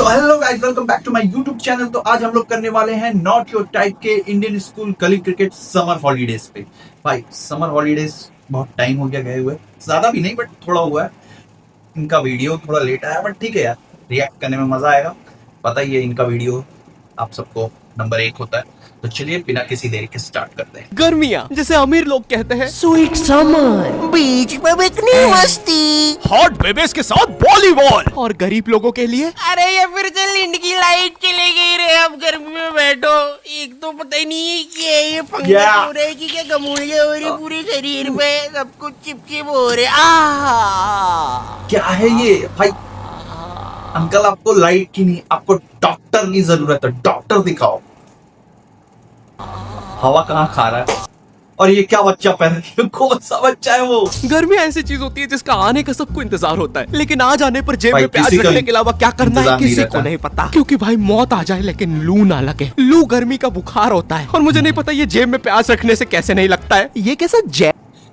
So hello guys, welcome back to my YouTube channel. तो आज हम लोग करने वाले हैं नॉट योर टाइप के इंडियन स्कूल गली क्रिकेट समर हॉलीडेज पे। भाई समर हॉलीडेज बहुत टाइम हो गया गए हुए, ज्यादा भी नहीं बट थोड़ा हुआ है। इनका वीडियो थोड़ा लेट आया बट ठीक है यार, रिएक्ट करने में मजा आएगा। पता ही है इनका वीडियो आप सबको नंबर 1 होता है। तो चलिए बिना किसी देरी के स्टार्ट करते हैं। गर्मियाँ जिसे अमीर लोग कहते हैं, स्वीट समर, बीच पे बिकनी मस्ती, हॉट बेबीज के साथ वॉलीबॉल, और गरीब लोगों के लिए अरे ये फिर से लिंड की लाइट चली गई रे। अब गर्मी में बैठो, एक तो पता ही नहीं है कि ये फंगस हो रहा है कि क्या गमूलियाँ हो रही पूरे शरीर पे, सब कुछ चिपचिप हो रहे। क्या है ये भाई? अंकल आपको लाइट की नहीं, आपको डॉक्टर की जरूरत है। डॉक्टर दिखाओ। हवा कहाँ खा रहा है? और ये क्या बच्चा पहन के, कौन सा बच्चा है वो? गर्मी ऐसी चीज होती है जिसका आने का सबको इंतजार होता है, लेकिन आ जाने पर जेब भाई, में प्याज किसी का रखने के अलावा क्या करना है इंतजार नहीं किसी रहता। को नहीं पता। क्योंकि भाई मौत आ जाए लेकिन लू ना लगे। लू गर्मी का बुखार होता है और मुझे नहीं पता ये जेब में प्याज रखने से कैसे नहीं लगता है। ये कैसा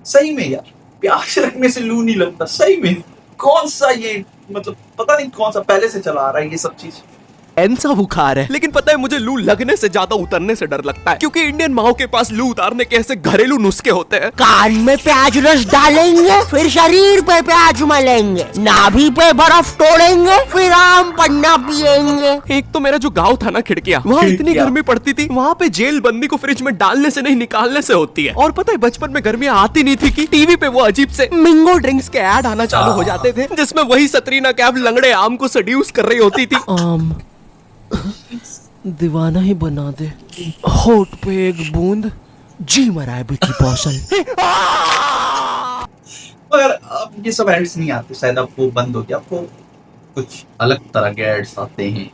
सही में यार, प्याज रखने से लू नहीं लगता। सही में कौन सा ये, मतलब पता नहीं कौन सा पहले से चला आ रहा है ये सब चीज। ऐसा बुखार है, लेकिन पता है मुझे लू लगने से ज्यादा उतरने से डर लगता है, क्योंकि इंडियन माओ के पास लू उतारने के ऐसे घरेलू नुस्खे होते हैं। कान में प्याज रस डालेंगे, फिर शरीर पे प्याज मलेंगे, नाभि पे बर्फ तोड़ेंगे, फिर आम पन्ना पिएंगे। एक तो मेरा जो गांव था ना खिड़किया, वहाँ इतनी खिड़किया। गर्मी पड़ती थी, वहाँ पे जेल बंदी को फ्रिज में डालने से नहीं निकालने से होती है। और पता है बचपन में गर्मियाँ आती नहीं थी कि टीवी पे वो अजीब से मिंगो ड्रिंक्स के ऐड आना चालू हो जाते थे, जिसमें वही सतरीना कैफ लंगड़े आम को सेड्यूस कर रही होती थी। आम दीवाना ही बना दे, होठ पे एक बूंद, जी मरा है बिकी पौसल। मगर अब ये सब एड्स नहीं आते, शायद अब वो बंद हो गया। आपको कुछ अलग तरह के एड्स आते हैं,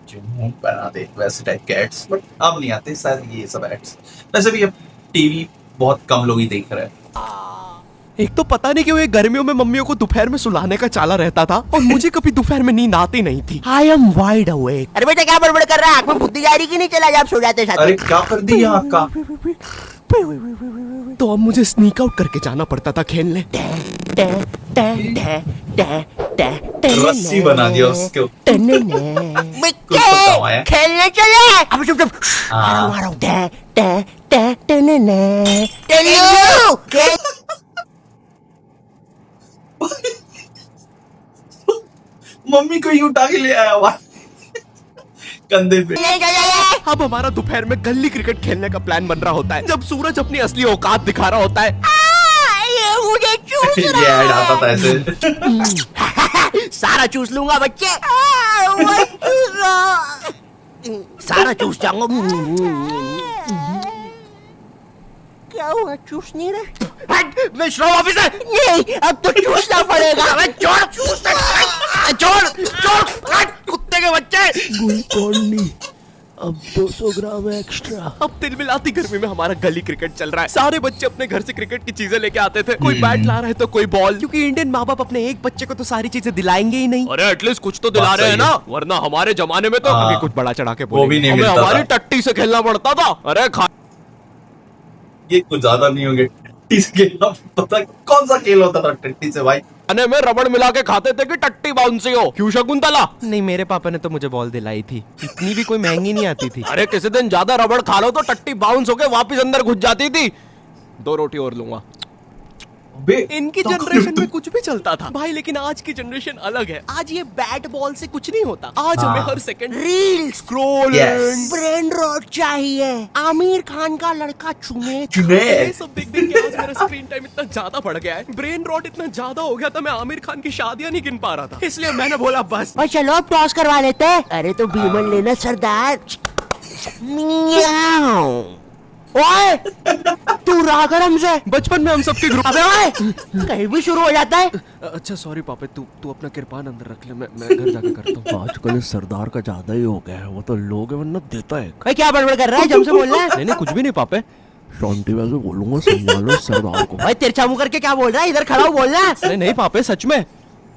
जो मुंह बना दे वैसे टाइप के एड्स, बट अब नहीं आते शायद ये सब एड्स। वैसे भी अब टीवी बहुत कम लोग ही देख रहे हैं। एक तो पता नहीं क्यों ये गर्मियों में मम्मियों को दोपहर में सुलाने का चाला रहता था और मुझे कभी दोपहर में नींद आती नहीं थी। I am wide awake। अरे बेटा क्या बड़बड़ कर रहा है? आँख में बुद्धि जा रही कि नहीं? चला जा, आप सो जाते साथ। अरे क्या कर दिया आपका? तो अब मुझे स्नीक आउट करके जाना पड़ता था खेलने। रस्सी बना दिया उसको। बताओ आया। खेलने चले। अब चुप चुप। हाँ। मारो मम्मी को ही उठा के ले आया हुआ कंधे पे। अब हमारा दोपहर में गली क्रिकेट खेलने का प्लान बन रहा होता है, जब सूरज अपनी असली औकात दिखा रहा होता है। ये मुझे चूस ये रहा ऐड आता था ऐसे। है। सारा चूस लूंगा बच्चे। वो चूस रहा। सारा चूस जाऊंगा। क्या हुआ? चूस नहीं रहा? मैं श्रम ऑफिसर। नहीं, अब तो चूसना पड़ेगा। छोड़ कुत्ते के बच्चे। अब 200 ग्राम एक्स्ट्रा। अब तिलमिलाती गर्मी में हमारा गली क्रिकेट चल रहा है। सारे बच्चे अपने घर से क्रिकेट की चीजें लेके आते थे, कोई बैट ला रहा है तो कोई बॉल, क्योंकि इंडियन माँ बाप अपने एक बच्चे को तो सारी चीजें दिलाएंगे ही नहीं। अरे एटलीस्ट कुछ तो दिला बात रहे हैं सही ना, वरना हमारे जमाने में तो हाँ। कभी कुछ बड़ा चढ़ा के वो भी नहीं मिलता हमारी था। टट्टी से खेलना पड़ता था। अरे ये कुछ ज्यादा नहीं होंगे। टट्टी से खेलना पता कौन सा खेल होता था टट्टी से भाई? खाने में रबड़ मिला के खाते थे कि टट्टी बाउंसी हो। क्यों शकुंतला? नहीं, मेरे पापा ने तो मुझे बॉल दिलाई थी, इतनी भी कोई महंगी नहीं आती थी। अरे किसी दिन ज्यादा रबड़ खा लो तो टट्टी बाउंस होके वापस अंदर घुस जाती थी। 2 रोटी और लूंगा। इनकी जनरेशन में कुछ भी चलता था भाई, लेकिन आज की जनरेशन अलग है। आज ये बैट बॉल से कुछ नहीं होता। आज हमें हर second reel scroll, brain rot चाहिए। आमिर खान का लड़का चुने। ये सब देख देख के आज मेरा स्क्रीन टाइम इतना ज्यादा बढ़ गया है, ब्रेन रॉट इतना ज्यादा हो गया था, मैं आमिर खान की शादियां नहीं गिन पा रहा था। इसलिए मैंने बोला बस। और चलो अब टॉस करवा लेते हैं। अरे तो बीमन लेना सरदार। मियाओ। ओए, तू रहा कर हमसे। बचपन में हम सबके ग्रुप। अबे ओए, कहीं भी शुरू हो जाता है। अच्छा सॉरी पापे, तू अपना किरपान अंदर रख ले, मैं घर जाके करता हूँ। आजकल इस सरदार का ज्यादा ही हो गया है, वो तो लोग वरना देता है। भाई क्या बड़बड़ कर रहा है? जब से बोल रहा है। नहीं कुछ भी नहीं पापे। शांति वैसे बोलूंगा, संभालो इस सरदार को। भाई तिरछा मुंह करके क्या बोल रहा है? इधर खड़ा हो बोल रहा है। नहीं पापे सच में।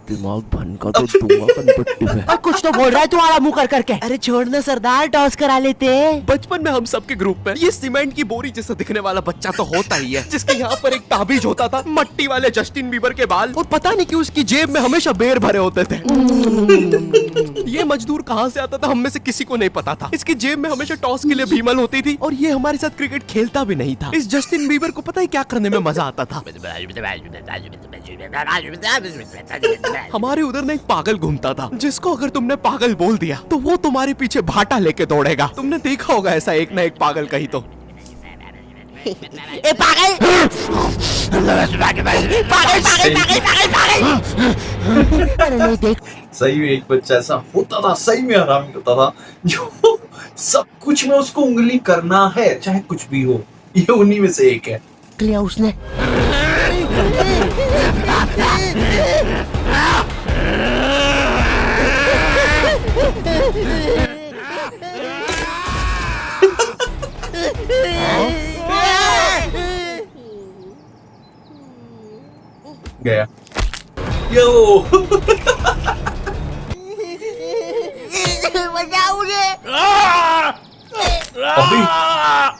दिमाग भनका तो दूंगा कनपट्टी में। और कुछ तो बोल रहा है तू आड़ा मुंह कर करके। अरे छोड़ना सरदार, टॉस करा लेते। बचपन में हम सबके ग्रुप में ये सीमेंट की बोरी जैसा दिखने वाला बच्चा तो होता ही है, जिसके यहाँ पर एक ताबीज होता था, मट्टी वाले जस्टिन बीबर के बाल, और पता नहीं क्यों उसकी जेब में हमेशा बेर भरे होते थे। ये मजदूर कहाँ से आता था हम में से किसी को नहीं पता था। इसकी जेब में हमेशा टॉस के लिए भीमल होती थी और ये हमारे साथ क्रिकेट खेलता भी नहीं था। इस जस्टिन बीबर को पता है क्या करने में मजा आता था? हमारे उधर ना एक पागल घूमता था जिसको अगर तुमने पागल बोल दिया तो वो तुम्हारे पीछे भाटा लेके दौड़ेगा। तुमने देखा होगा ऐसा एक ना एक पागल कहीं तो। ए पागल पागल पागल पागल पागल अरे नहीं देख। सही में एक बच्चा ऐसा होता था, सही में हरामी होता था, जो सब कुछ में उसको उंगली करना है चाहे कुछ भी हो। ये उन्हीं में से एक है। लिया उसने। गया यो बचाओ मुझे। अभी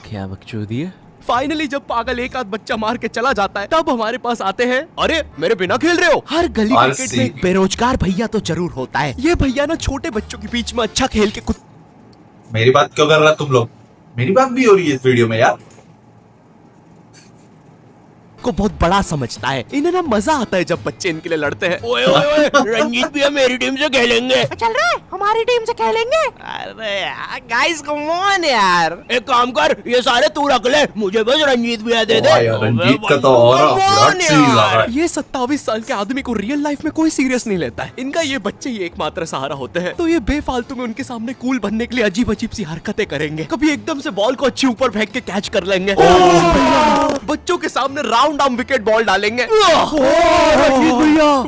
क्या बकचोदी है। फाइनली जब पागल एक आध बच्चा मार के चला जाता है तब हमारे पास आते हैं, अरे मेरे बिना खेल रहे हो। हर गली क्रिकेट में एक बेरोजगार भैया तो जरूर होता है। ये भैया ना छोटे बच्चों के बीच में अच्छा खेल के मेरी बात क्यों कर रहा तुम लोग? मेरी बात भी हो रही है इस वीडियो में यार। को बहुत बड़ा समझता है। इन्हें ना मजा आता है जब बच्चे इनके लिए लड़ते हैं। ओए ओए ओए, रंजीत भैया मेरी टीम से खेलेंगे। चल रहा है हमारी टीम से खेलेंगे। अरे यार गाइस कम ऑन यार, एक काम कर ये सारे तू रख ले, मुझे बस रंजीत भैया दे दे। रंजीत का तो और ये 27 साल के आदमी को रियल लाइफ में कोई सीरियस नहीं लेता है। इनका ये बच्चे ही एकमात्र सहारा होते हैं, तो ये बेफालतू में उनके सामने कूल बनने के लिए अजीब अजीब सी हरकतें करेंगे। कभी एकदम से बॉल को अच्छी ऊपर फेंक के कैच कर लेंगे। बच्चों के सामने राउंड आर्म विकेट बॉल डालेंगे।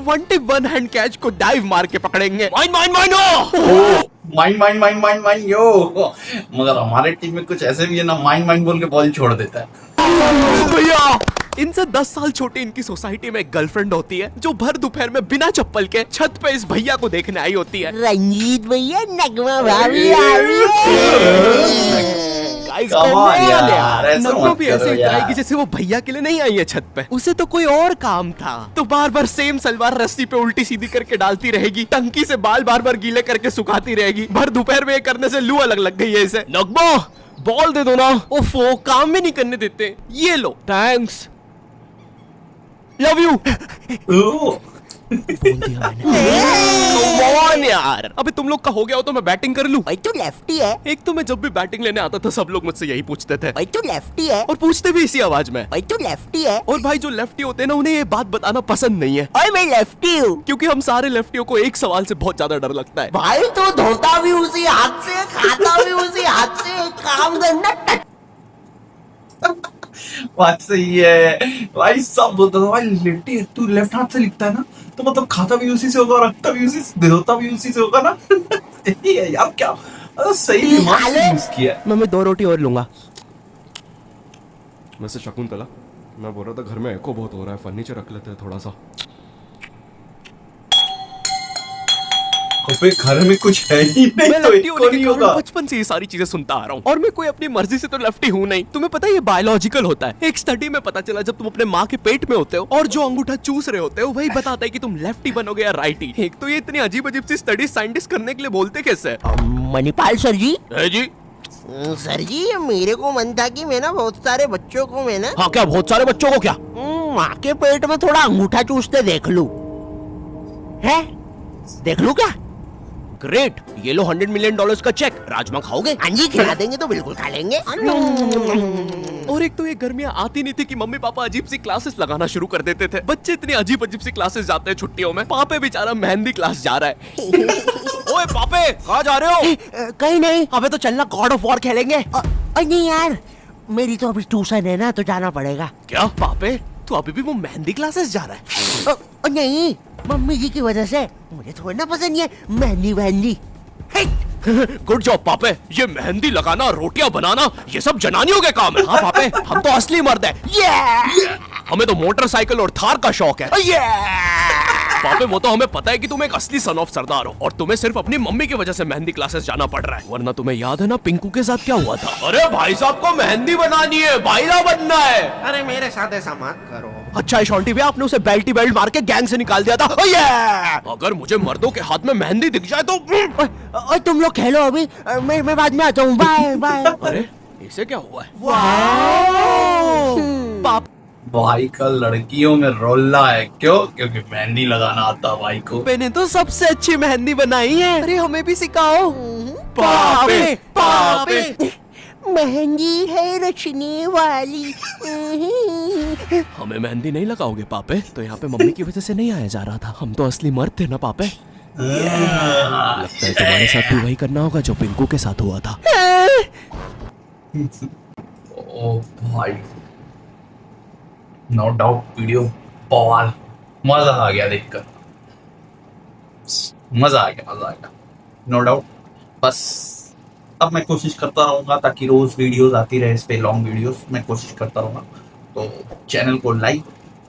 One tip one hand catch को डाइव मार के पकड़ेंगे। Mine mine mine mine mine mine mine mine yo. मगर हमारे टीम में कुछ ऐसे भी है ना, माइन माइन बोल के बॉल छोड़ देता है। भैया इनसे 10 साल छोटे इनकी सोसाइटी में एक गर्लफ्रेंड होती है जो भर दोपहर में बिना चप्पल के छत पे इस भैया को देखने आई होती है। रंजीत भैया नगमा भाभी आ रही है। नगमा भी ऐसे ही आएगी जैसे वो भैया के लिए नहीं आई है छत पे, उसे तो कोई और काम था। तो बार बार सेम सलवार रस्सी पे उल्टी सीधी करके डालती रहेगी, टंकी से बाल बार बार गीले करके सुखाती रहेगी। भर दोपहर में ये करने से लू अलग लग गई है इसे। नगमा बॉल दे दो ना। ओफो काम भी नहीं करने देते। ये लो थैंक्स, लव यू। बोल दिया मैंने। यार अबे तुम लोग का हो गया हो तो मैं बैटिंग कर लूं। भाई तू लेफ्टी है। एक तो मैं जब भी बैटिंग लेने आता था सब लोग मुझसे यही पूछते थे। भाई तू लेफ्टी है। और पूछते भी इसी आवाज में। भाई तू लेफ्टी है। और भाई जो लेफ्टी होते हैं ना उन्हें ये बात बताना पसंद नहीं है। भाई मैं लेफ्टी हूँ। क्योंकि हम सारे लेफ्टियों को एक सवाल से बहुत ज्यादा डर लगता है। भाई तू धोता भी उसी हाथ से, खाता भी उसी हाथ से, काम करना बात सही है भाई। सब बोलता था भाई लेफ्टी, तू लेफ्ट हाथ से लिखता है ना, तो मतलब खाता भी उसी से होगा, रखता भी उसी से, धोता भी उसी से होगा ना। यही है यार, क्या सही दिमाग से यूज किया। मैं 2 रोटी और लूंगा। वैसे शकुंतला मैं बोल रहा था घर में एको बहुत हो रहा है, फर्नीचर रख लेते हैं थोड़ा सा। अबे घर में कुछ है ही नहीं, मैं तो लेफ्टी एको होने के नहीं कारण होगा। बचपन से ये सारी चीजें सुनता आ रहा हूँ और मैं कोई अपनी मर्जी से तो लेफ्टी हूँ नहीं। तुम्हें पता है ये बायोलॉजिकल होता है। एक स्टडी में पता चला जब तुम अपने माँ के पेट में होते हो और जो अंगूठा चूस रहे होते हो वही बताता है कि तुम लेफ्टी बनोगे या राइटी। एक तो ये इतनी अजीब अजीब सी स्टडी साइंटिस्ट करने के लिए बोलते कैसे? मणिपाल सर जी। है जी। सर जी मेरे को मन था कि मैं ना बहुत सारे बच्चों को मैं ना, हाँ क्या बहुत सारे बच्चों को क्या? माँ के पेट में थोड़ा अंगूठा चूसते देख लूं। है देख लूं क्या? ग्रेट, ये लो $100 मिलियन का चेक। राजमा खाओगे? हाँ जी खिला देंगे तो बिल्कुल खा लेंगे। और एक तो ये गर्मियाँ आती नहीं थी कि मम्मी पापा अजीब सी क्लासेस लगाना शुरू कर देते थे। बच्चे इतनी अजीब अजीब सी क्लासेस जाते हैं छुट्टियों में। पापे बेचारा मेहंदी क्लास जा रहा है। ओए पापे कहाँ जा रहे हो? कहीं नहीं। अबे तो चलना गॉड ऑफ वॉर खेलेंगे। नहीं यार मेरी तो अभी ट्यूशन है ना, तो जाना पड़ेगा। क्या पापे तू अभी भी वो मेहंदी क्लासेस जा रहा है? नहीं मम्मी जी की वजह से, मुझे थोड़ा ना पसंद है मेहंदी वहंदी। गुड जॉब पापे। ये मेहंदी लगाना, रोटियां बनाना, ये सब जनानियों के काम है। हाँ पापे हम तो असली मर्द हैं। हमें तो मोटरसाइकिल और थार का शौक है। पापे वो तो हमें पता है कि तुम एक असली सन ऑफ सरदार हो और तुम्हें सिर्फ अपनी मम्मी की वजह से मेहंदी क्लासेस जाना पड़ रहा है, वरना तुम्हें याद है ना पिंकू के साथ क्या हुआ था? अरे भाई साहब को मेहंदी बनानी है, भाईला बनना है। अरे मेरे साथ ऐसा मत करो। अच्छा है शॉन्टी भैया, आपने उसे बेल्टी बेल्ट मार के गैंग से निकाल दिया था। ओह ये! अगर मुझे मर्दों के हाथ में मेहंदी दिख जाए तो और तुम लोग खेलो अभी, मैं बाद में आता हूँ। Bye bye. अरे इसे क्या हुआ है? पाप भाई का लड़कियों में रोल्ला है, क्यों? क्योंकि मेहंदी लगाना आता भाई को। मैंने तो सबसे अच्छी मेहंदी बनाई है। अरे हमें भी सिखाओ। पापे, पापे। महंगी है रचने वाली। हमें मेहंदी नहीं लगाओगे पापे? तो यहाँ पे मम्मी की वजह से नहीं आया जा रहा था। हम तो असली मर्द थे ना पापे। लगता है तुम्हारे साथ भी वही करना होगा जो पिंकू के साथ हुआ था। ओ भाई, नो डाउट वीडियो बवाल, मजा आ गया देखकर, मजा आ गया नो डाउट। बस अब मैं कोशिश करता रहूंगा ताकि रोज वीडियोस आती रहे इस पे, लॉन्ग वीडियोस मैं कोशिश करता रहूंगा। तो चैनल को लाइक,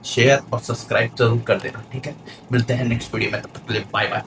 शेयर और सब्सक्राइब जरूर कर देना, ठीक है? मिलते हैं नेक्स्ट वीडियो में, तब तक के लिए बाय बाय।